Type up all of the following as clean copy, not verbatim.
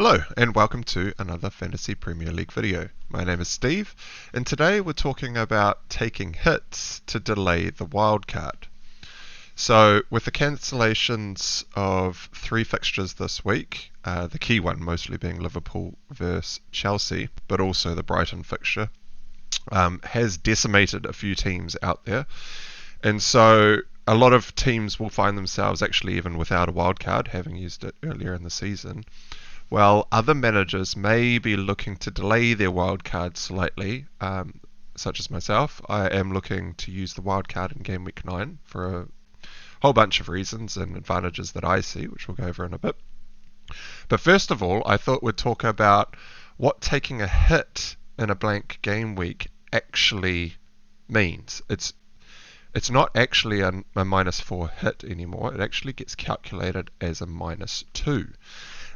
Hello and welcome to another Fantasy Premier League video. My name is Steve and today we're talking about taking hits to delay the wildcard. So with the cancellations of 3 fixtures this week, the key one mostly being Liverpool versus Chelsea, but also the Brighton fixture, has decimated a few teams out there. And so a lot of teams will find themselves actually even without a wildcard, having used it earlier in the season. Well, other managers may be looking to delay their wildcard slightly, such as myself. I am looking to use the wildcard in game week 9 for a whole bunch of reasons and advantages that I see, which we'll go over in a bit. But first of all, I thought we'd talk about what taking a hit in a blank game week actually means. It's not actually a -4 hit anymore. It actually gets calculated as a -2.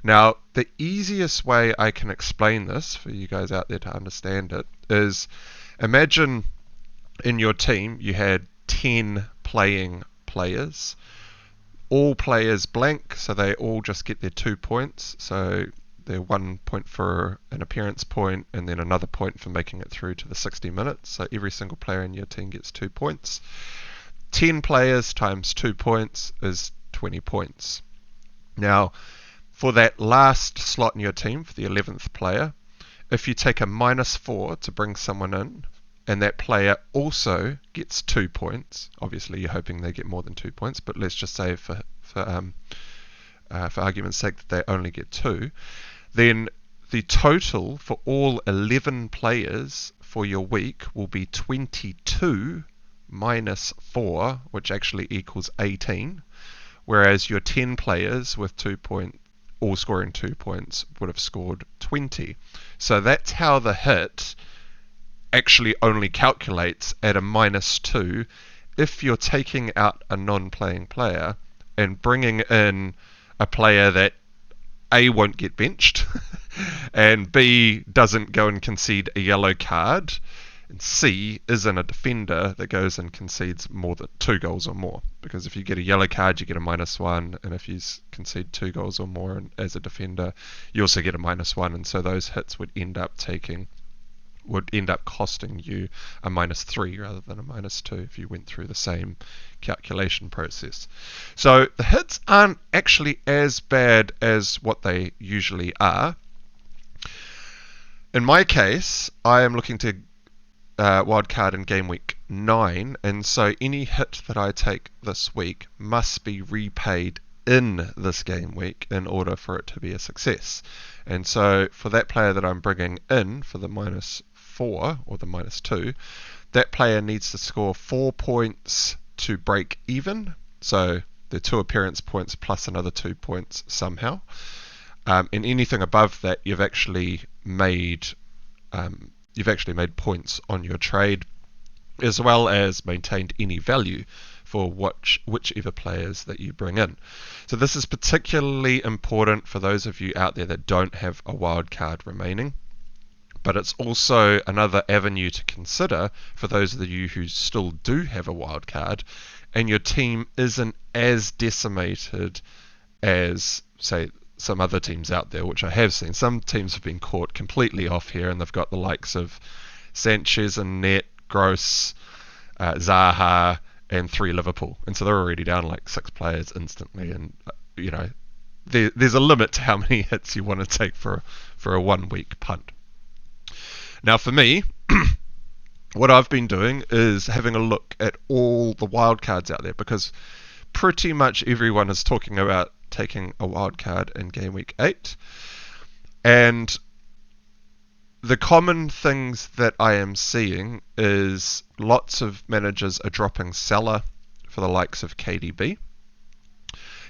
Now, the easiest way I can explain this for you guys out there to understand it is imagine in your team you had 10 playing players, all players blank, so they all just get their 2 points. So they're 1 point for an appearance point and then another point for making it through to the 60 minutes. So every single player in your team gets 2 points. 10 players times 2 points is 20 points. Now, for that last slot in your team, for the 11th player, if you take a -4 to bring someone in, and that player also gets 2 points, obviously you're hoping they get more than 2 points, but let's just say for argument's sake that they only get 2, then the total for all 11 players for your week will be 22 -4, which actually equals 18, whereas your 10 players with 2 points, all scoring 2 points, would have scored 20. So that's how the hit actually only calculates at a -2 if you're taking out a non-playing player and bringing in a player that A, won't get benched, and B, doesn't go and concede a yellow card, and C, isn't a defender that goes and concedes more than 2 goals or more. Because if you get a yellow card, you get a -1, and if you concede 2 goals or more as a defender, you also get a -1, and so those hits would end up costing you a -3 rather than a -2 if you went through the same calculation process. So the hits aren't actually as bad as what they usually are. In my case, I am looking to wildcard in game week 9, and so any hit that I take this week must be repaid in this game week in order for it to be a success. And so for that player that I'm bringing in for the -4 or the -2, that player needs to score 4 points to break even, so the 2 appearance points plus another 2 points somehow. And anything above that, you've actually made points on your trade, as well as maintained any value for whichever players that you bring in. So this is particularly important for those of you out there that don't have a wild card remaining, but it's also another avenue to consider for those of you who still do have a wild card and your team isn't as decimated as, say, some other teams out there, which I have seen. Some teams have been caught completely off here, and they've got the likes of Sanchez and Net, Gross, Zaha, and 3 Liverpool, and so they're already down like 6 players instantly. And there's a limit to how many hits you want to take for a 1 week punt. Now for me, what I've been doing is having a look at all the wildcards out there, because pretty much everyone is talking about taking a wildcard in game week 8. And the common things that I am seeing is lots of managers are dropping Salah for the likes of KDB.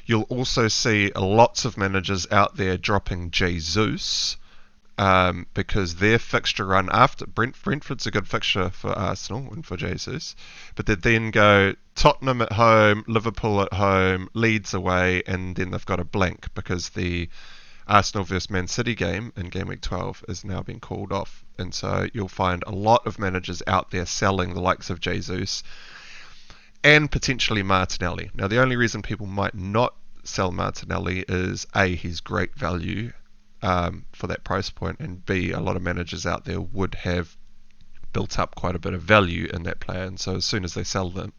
You'll also see lots of managers out there dropping Jesus, because their fixture run after Brentford's a good fixture for Arsenal and for Jesus, but they then go Tottenham at home, Liverpool at home, Leeds away, and then they've got a blank because the Arsenal versus Man City game in game week 12 is now being called off. And so you'll find a lot of managers out there selling the likes of Jesus and potentially Martinelli. Now the only reason people might not sell Martinelli is A, he's great value, for that price point, and B, a lot of managers out there would have built up quite a bit of value in that player, and so as soon as they sell him,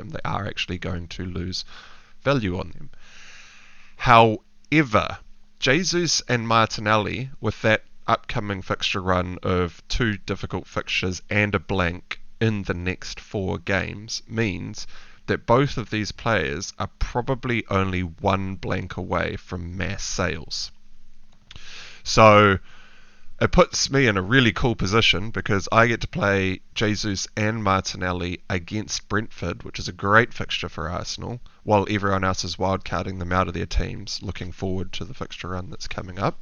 they are actually going to lose value on them. However, Jesus and Martinelli, with that upcoming fixture run of 2 difficult fixtures and a blank in the next 4 games, means that both of these players are probably only 1 blank away from mass sales. So it puts me in a really cool position because I get to play Jesus and Martinelli against Brentford, which is a great fixture for Arsenal, while everyone else is wildcarding them out of their teams, looking forward to the fixture run that's coming up.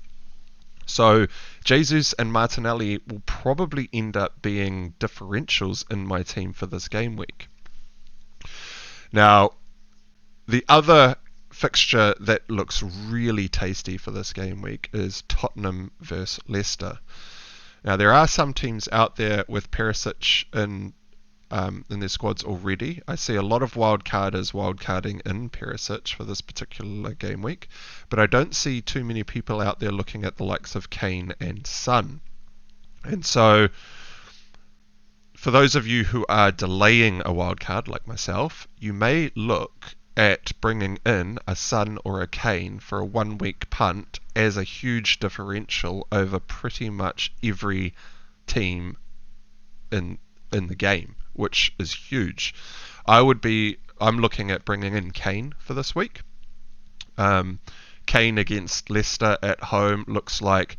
So Jesus and Martinelli will probably end up being differentials in my team for this game week. Now, the other fixture that looks really tasty for this game week is Tottenham versus Leicester. Now, there are some teams out there with Perisic in their squads already. I see a lot of wildcarders wildcarding in Perisic for this particular game week, but I don't see too many people out there looking at the likes of Kane and Son. And so, for those of you who are delaying a wildcard like myself, you may look at bringing in a Son or a Kane for a 1-week punt as a huge differential over pretty much every team in the game, which is huge. I'm looking at bringing in Kane for this week. Kane against Leicester at home looks like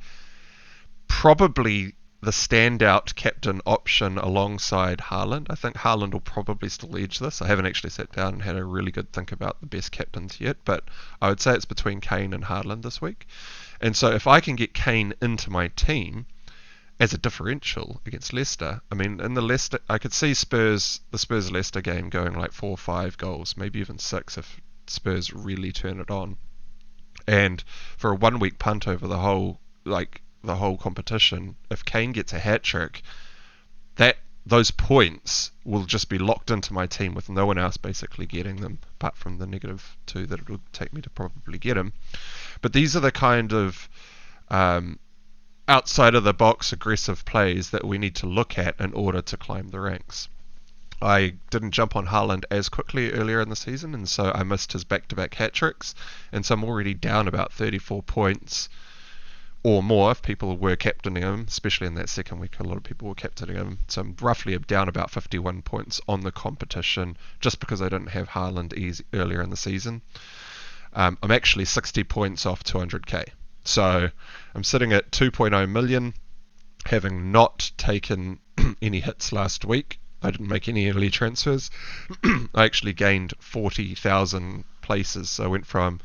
probably the standout captain option alongside Haaland. I think Haaland will probably still edge this. I haven't actually sat down and had a really good think about the best captains yet, but I would say it's between Kane and Haaland this week. And so if I can get Kane into my team as a differential against Leicester, I mean, in the Leicester, I could see the Spurs-Leicester game going like 4 or 5 goals, maybe even 6 if Spurs really turn it on. And for a 1-week punt over the whole competition, if Kane gets a hat-trick, those points will just be locked into my team with no one else basically getting them, apart from the -2 that it would take me to probably get him. But these are the kind of outside of the box aggressive plays that we need to look at in order to climb the ranks. I didn't jump on Haaland as quickly earlier in the season, and so I missed his back-to-back hat-tricks, and so I'm already down about 34 points or more if people were captaining him, especially in that second week. A lot of people were captaining him, so I'm roughly down about 51 points on the competition just because I didn't have Haaland earlier in the season. I'm actually 60 points off 200k. So I'm sitting at 2.0 million, having not taken any hits last week. I didn't make any early transfers. I actually gained 40,000 places, so I went from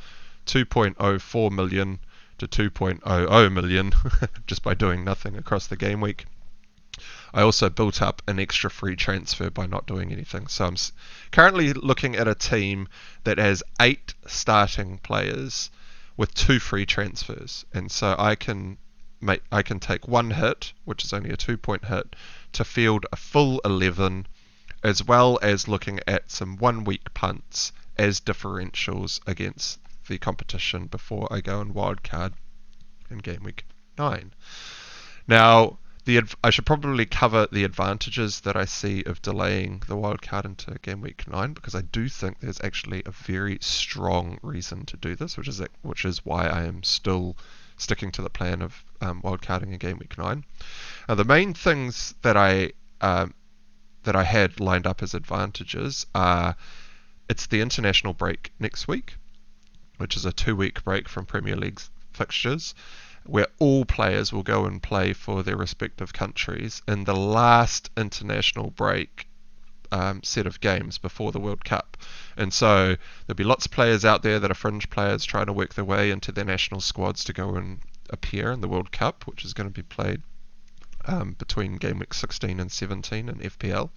2.04 million to 2.00 million just by doing nothing across the game week. I also built up an extra free transfer by not doing anything. So I'm currently looking at a team that has 8 starting players with 2 free transfers, and so I can take 1 hit, which is only a 2-point hit, to field a full 11, as well as looking at some 1-week punts as differentials against the competition before I go and wildcard in game week 9. Now, I should probably cover the advantages that I see of delaying the wildcard into game week 9, because I do think there's actually a very strong reason to do this, which is why I am still sticking to the plan of wildcarding in game week 9. Now, the main things that I had lined up as advantages are it's the international break next week, which is a 2-week break from Premier League fixtures, where all players will go and play for their respective countries in the last international break set of games before the World Cup. And so there'll be lots of players out there that are fringe players trying to work their way into their national squads to go and appear in the World Cup, which is going to be played between game week 16 and 17 in FPL.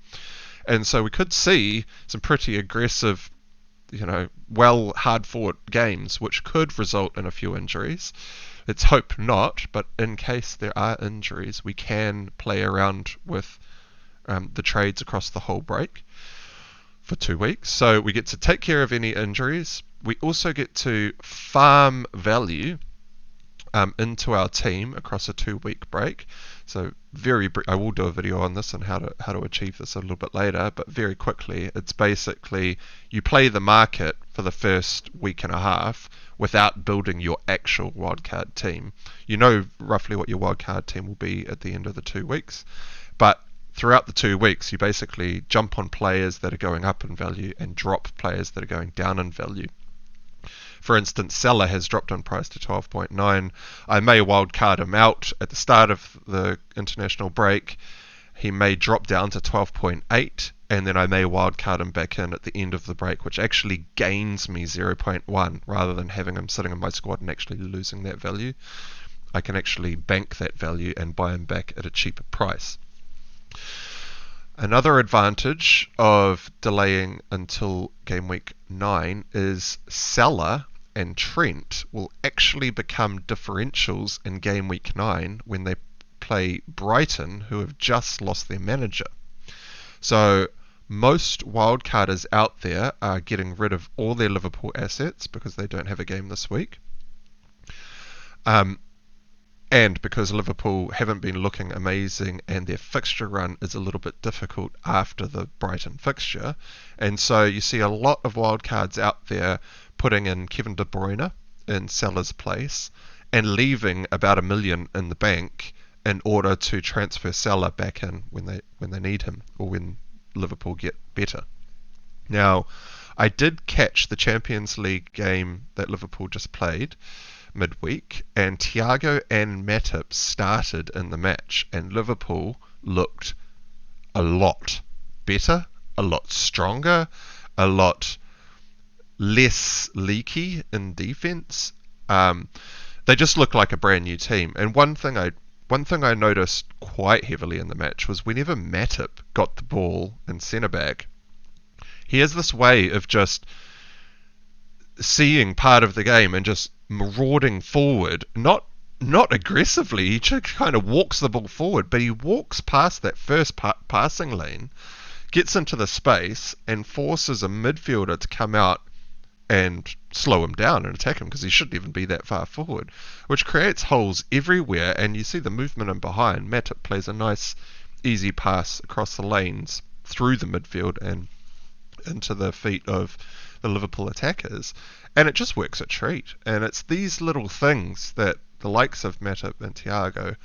And so we could see some pretty aggressive, hard-fought games, which could result in a few injuries. Let's hope not, but in case there are injuries, we can play around with the trades across the whole break for 2 weeks. So we get to take care of any injuries. We also get to farm value into our team across a 2-week break. So I will do a video on this and how to achieve this a little bit later, but very quickly, it's basically you play the market for the first week and a half without building your actual wildcard team. You know roughly what your wildcard team will be at the end of the 2 weeks, but throughout the 2 weeks, you basically jump on players that are going up in value and drop players that are going down in value. For instance, Salah has dropped on price to 12.9. I may wildcard him out at the start of the international break. He may drop down to 12.8, and then I may wildcard him back in at the end of the break, which actually gains me 0.1 rather than having him sitting in my squad and actually losing that value. I can actually bank that value and buy him back at a cheaper price. Another advantage of delaying until game week 9 is Salah and Trent will actually become differentials in game week 9 when they play Brighton, who have just lost their manager. So most wildcarders out there are getting rid of all their Liverpool assets because they don't have a game this week. And because Liverpool haven't been looking amazing and their fixture run is a little bit difficult after the Brighton fixture. And so you see a lot of wildcards out there putting in Kevin De Bruyne in Salah's place and leaving about $1 million in the bank in order to transfer Salah back in when they need him or when Liverpool get better. Now, I did catch the Champions League game that Liverpool just played midweek, and Thiago and Matip started in the match, and Liverpool looked a lot better, a lot stronger, a lot less leaky in defense. They just looked like a brand new team. And one thing I noticed quite heavily in the match was whenever Matip got the ball in centre back, he has this way of just seeing part of the game and just marauding forward, not aggressively. He just kind of walks the ball forward, but he walks past that first passing lane, gets into the space, and forces a midfielder to come out and slow him down and attack him because he shouldn't even be that far forward, which creates holes everywhere. And you see the movement in behind. Matip plays a nice, easy pass across the lanes through the midfield and into the feet of the Liverpool attackers, and it just works a treat. And it's these little things that the likes of Matip and Thiago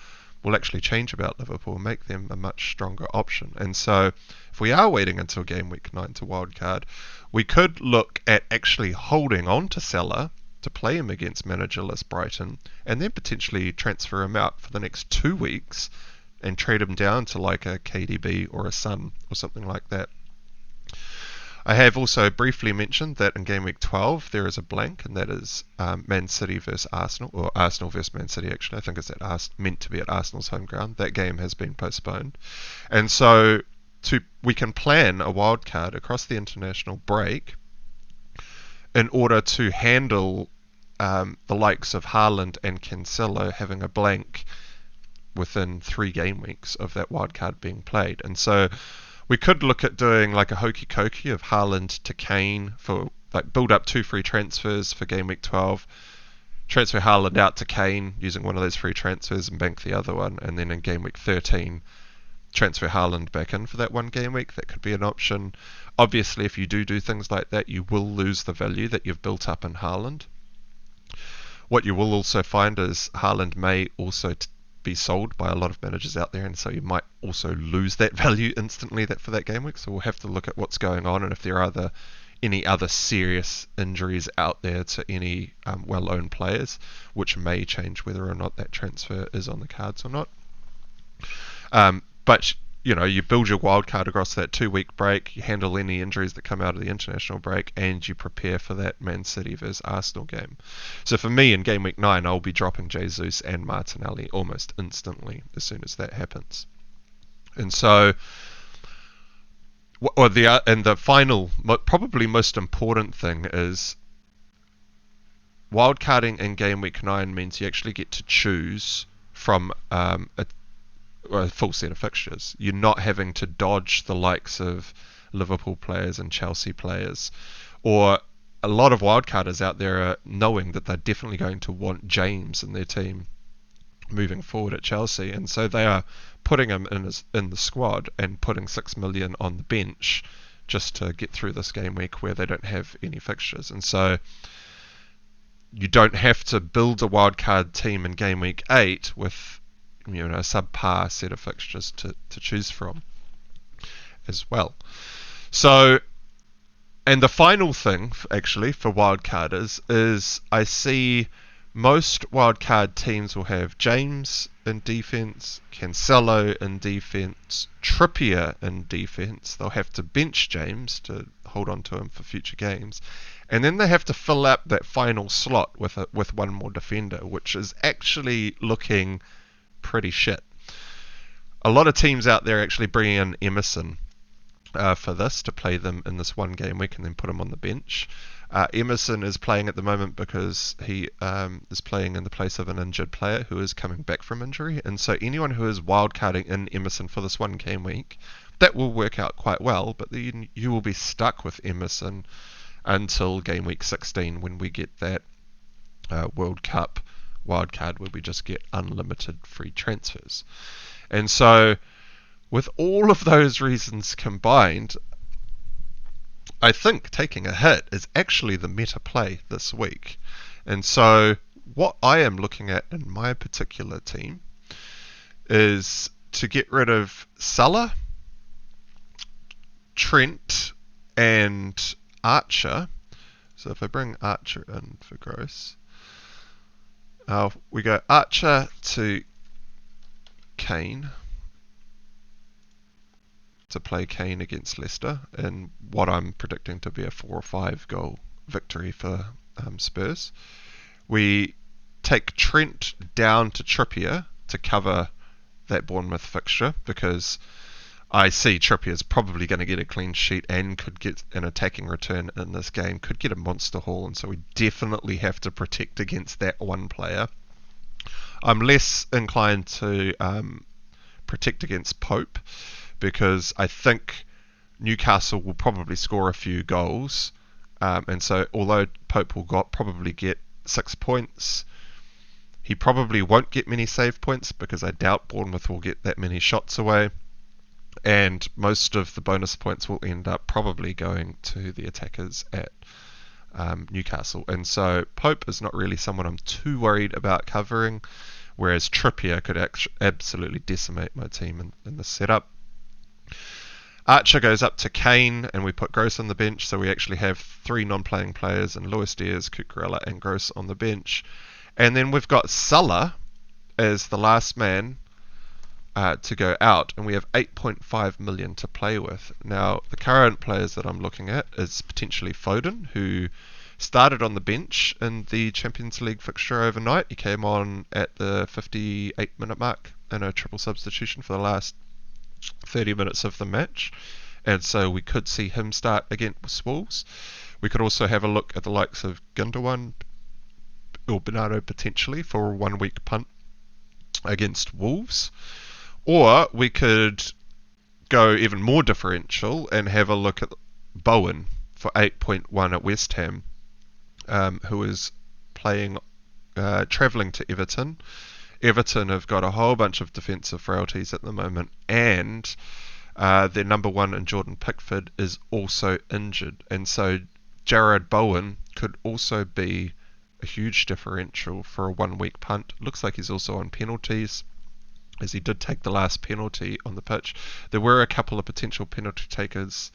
will actually change about Liverpool, make them a much stronger option. And so if we are waiting until game week 9 to wildcard, we could look at actually holding on to Salah to play him against managerless Brighton, and then potentially transfer him out for the next 2 weeks and trade him down to like a KDB or a Son or something like that. I have also briefly mentioned that in game week 12 there is a blank, and that is Man City versus Arsenal, or Arsenal versus Man City actually. I think it's meant to be at Arsenal's home ground. That game has been postponed. And so we can plan a wildcard across the international break in order to handle the likes of Haaland and Cancelo having a blank within 3 game weeks of that wildcard being played. And so we could look at doing like a hokey cokey of Haaland to Kane for like build up 2 free transfers for game week 12, transfer Haaland out to Kane using one of those free transfers and bank the other one, and then in game week 13 transfer Haaland back in for that 1 game week. That could be an option. Obviously, if you do things like that, you will lose the value that you've built up in Haaland. What you will also find is Haaland may also be sold by a lot of managers out there, and so you might also lose that value instantly for that game week. So we'll have to look at what's going on and if there are any other serious injuries out there to any well-owned players, which may change whether or not that transfer is on the cards or not. But you build your wild card across that 2-week break, you handle any injuries that come out of the international break, and you prepare for that Man City versus Arsenal game. So for me in game week 9, I'll be dropping Jesus and Martinelli almost instantly as soon as that happens. And so, the final, probably most important thing is wildcarding in game week 9 means you actually get to choose from a full set of fixtures. You're not having to dodge the likes of Liverpool players and Chelsea players, or a lot of wildcarders out there are knowing that they're definitely going to want James in their team moving forward at Chelsea, and so they are putting him in the squad and putting 6 million on the bench just to get through this game week where they don't have any fixtures. And so you don't have to build a wildcard team in game week 8 with a subpar set of fixtures to choose from as well. So, and the final thing actually for wildcarders is I see most wildcard teams will have James in defense, Cancelo in defense, Trippier in defense. They'll have to bench James to hold on to him for future games, and then they have to fill up that final slot with one more defender, which is actually looking pretty shit. A lot of teams out there actually bring in Emerson for this to play them in this one game week and then put him on the bench. Emerson is playing at the moment because he is playing in the place of an injured player who is coming back from injury, and so anyone who is wildcarding in Emerson for this one game week, that will work out quite well, but then you will be stuck with Emerson until game week 16 when we get that World Cup wildcard where we just get unlimited free transfers. And so with all of those reasons combined, I think taking a hit is actually the meta play this week. And so what I am looking at in my particular team is to get rid of Salah, Trent, and Archer. So if I bring Archer in for gross, we go Archer to Kane to play Kane against Leicester in what I'm predicting to be a 4 or 5 goal victory for Spurs. We take Trent down to Trippier to cover that Bournemouth fixture because I see Trippier's probably going to get a clean sheet and could get an attacking return in this game, could get a monster haul, and so we definitely have to protect against that one player. I'm less inclined to protect against Pope because I think Newcastle will probably score a few goals, and so although Pope will probably get 6 points, he probably won't get many save points because I doubt Bournemouth will get that many shots away, and most of the bonus points will end up probably going to the attackers at Newcastle. And so Pope is not really someone I'm too worried about covering, whereas Trippier could absolutely decimate my team in this setup. Archer goes up to Kane, and we put Gross on the bench, so we actually have 3 non-playing players, and Luis Diaz, Cucurella, and Gross on the bench. And then we've got Salah as the last man to go out, and we have 8.5 million to play with. Now, the current players that I'm looking at is potentially Foden, who started on the bench in the Champions League fixture overnight. He came on at the 58-minute mark in a triple substitution for the last 30 minutes of the match, and so we could see him start against Wolves. We could also have a look at the likes of Gundogan or Bernardo potentially for a 1 week punt against Wolves, or we could go even more differential and have a look at Bowen for 8.1 at West Ham, who is playing travelling to Everton. Everton have got a whole bunch of defensive frailties at the moment, and their number one in Jordan Pickford is also injured, and so Jared Bowen could also be a huge differential for a 1 week punt. Looks like he's also on penalties, as he did take the last penalty on the pitch. There were a couple of potential penalty takers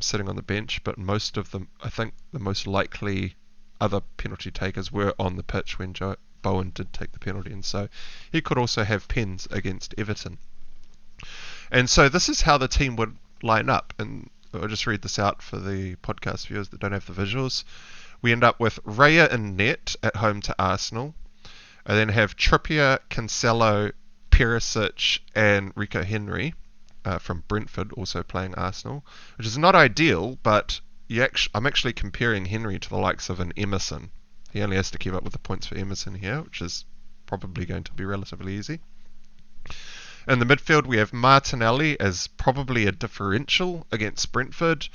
sitting on the bench, but most of them, I think the most likely other penalty takers were on the pitch when Bowen did take the penalty, and so he could also have pens against Everton. And so this is how the team would line up, and I'll just read this out for the podcast viewers that don't have the visuals. We end up with Raya and net at home to Arsenal, and then have Trippier, Cancelo, Perisic, and Rico Henry from Brentford also playing Arsenal, which is not ideal, but I'm actually comparing Henry to the likes of an Emerson. He only has to keep up with the points for Emerson here, which is probably going to be relatively easy. In the midfield, we have Martinelli as probably a differential against Brentford.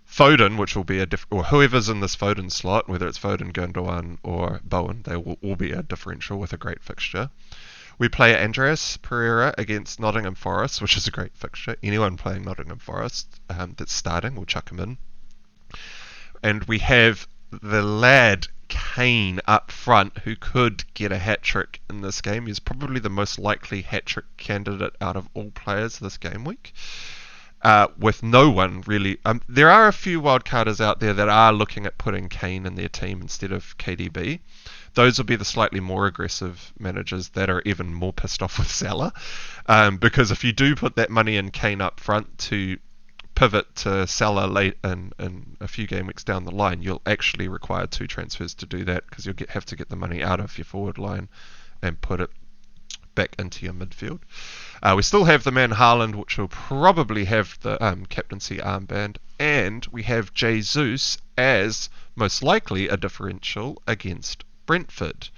Foden, which will be or whoever's in this Foden slot, whether it's Foden, Gundogan, or Bowen, they will all be a differential with a great fixture. We play Andreas Pereira against Nottingham Forest, which is a great fixture. Anyone playing Nottingham Forest that's starting, we'll chuck him in. And we have the lad Kane up front, who could get a hat-trick in this game. He's probably the most likely hat-trick candidate out of all players this game week. With no one really. There are a few wildcarders out there that are looking at putting Kane in their team instead of KDB. Those will be the slightly more aggressive managers that are even more pissed off with Salah. Because if you do put that money in Kane up front to pivot to Salah late in a few game weeks down the line, you'll actually require 2 transfers to do that, because you'll have to get the money out of your forward line and put it back into your midfield. We still have the man Haaland, which will probably have the captaincy armband, and we have Jesus as most likely a differential against Brentford.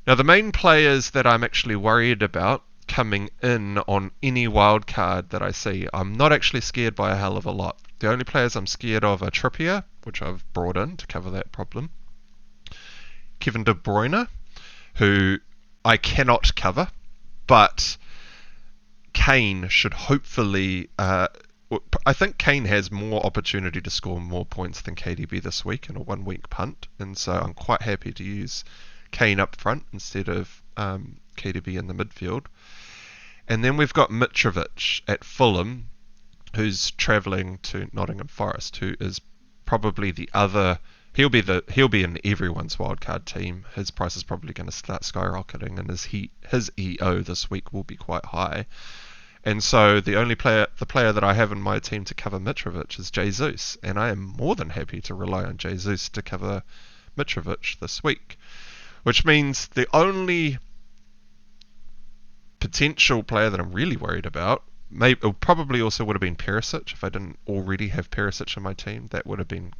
Now, the main players that I'm actually worried about coming in on any wild card that I see, I'm not actually scared by a hell of a lot. The only players I'm scared of are Trippier, which I've brought in to cover that problem, Kevin De Bruyne, who I cannot cover, but Kane should hopefully... I think Kane has more opportunity to score more points than KDB this week in a one-week punt, and so I'm quite happy to use Kane up front instead of KDB in the midfield. And then we've got Mitrovic at Fulham, who's travelling to Nottingham Forest, who is probably the other... He'll be in everyone's wildcard team. His price is probably going to start skyrocketing, and his EO this week will be quite high. And so the player that I have in my team to cover Mitrovic is Jesus, and I am more than happy to rely on Jesus to cover Mitrovic this week. Which means the only potential player that I'm really worried about, probably also would have been Perisic. If I didn't already have Perisic in my team, that would have been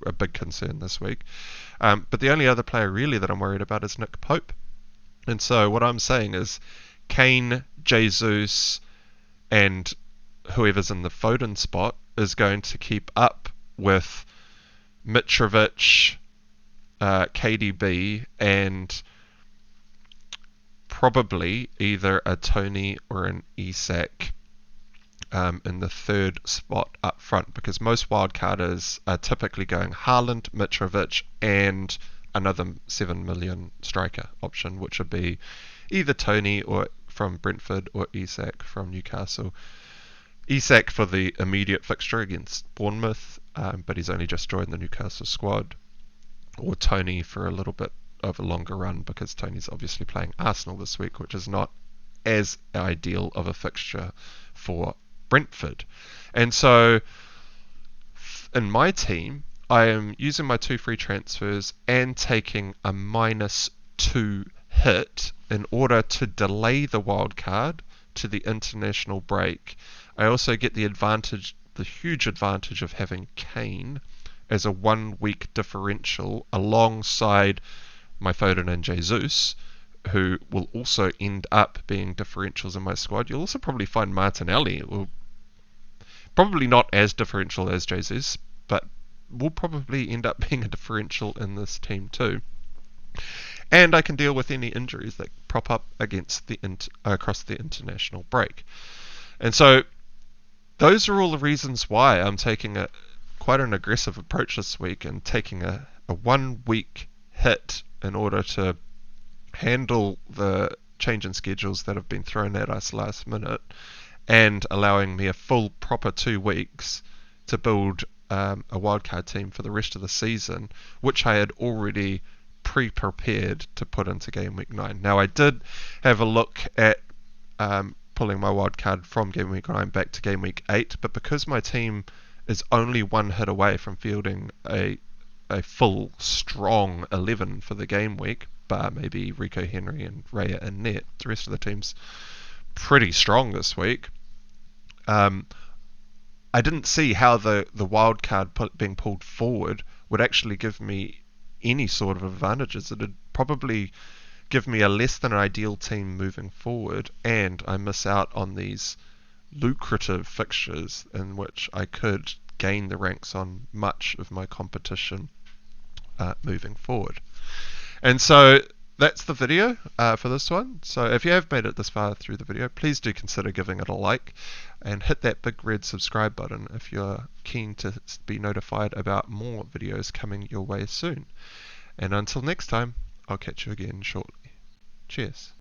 a big concern this week. But the only other player really that I'm worried about is Nick Pope. And so what I'm saying is Kane, Jesus, and whoever's in the Foden spot is going to keep up with Mitrovic, KDB, and probably either a Tony or an Isak in the third spot up front, because most wildcarders are typically going Haaland, Mitrovic, and another 7 million striker option, which would be either Tony or from Brentford or Isak from Newcastle. Isak for the immediate fixture against Bournemouth, but he's only just joined the Newcastle squad. Or Tony for a little bit of a longer run, because Tony's obviously playing Arsenal this week, which is not as ideal of a fixture for Brentford. And so in my team, I am using my 2 free transfers and taking a -2 hit in order to delay the wild card to the international break. I also get the huge advantage of having Kane as a 1-week differential alongside my Foden and Jesus, who will also end up being differentials in my squad. You'll also probably find Martinelli, probably not as differential as Jesus, but will probably end up being a differential in this team too. And I can deal with any injuries that prop up across the international break. And so those are all the reasons why I'm taking quite an aggressive approach this week and taking a 1-week hit in order to handle the change in schedules that have been thrown at us last minute, and allowing me a full proper 2 weeks to build a wildcard team for the rest of the season, which I had already pre-prepared to put into game week 9. Now, I did have a look at pulling my wildcard from game week 9 back to game week 8, but because my team is only 1 hit away from fielding a full, strong 11 for the game week, bar maybe Rico Henry and Raya and net, the rest of the team's pretty strong this week. I didn't see how the wild card being pulled forward would actually give me any sort of advantages. It would probably give me a less than ideal team moving forward, and I miss out on these lucrative fixtures in which I could gain the ranks on much of my competition moving forward. And so that's the video for this one. So if you have made it this far through the video, please do consider giving it a like and hit that big red subscribe button if you're keen to be notified about more videos coming your way soon. And until next time, I'll catch you again shortly. Cheers.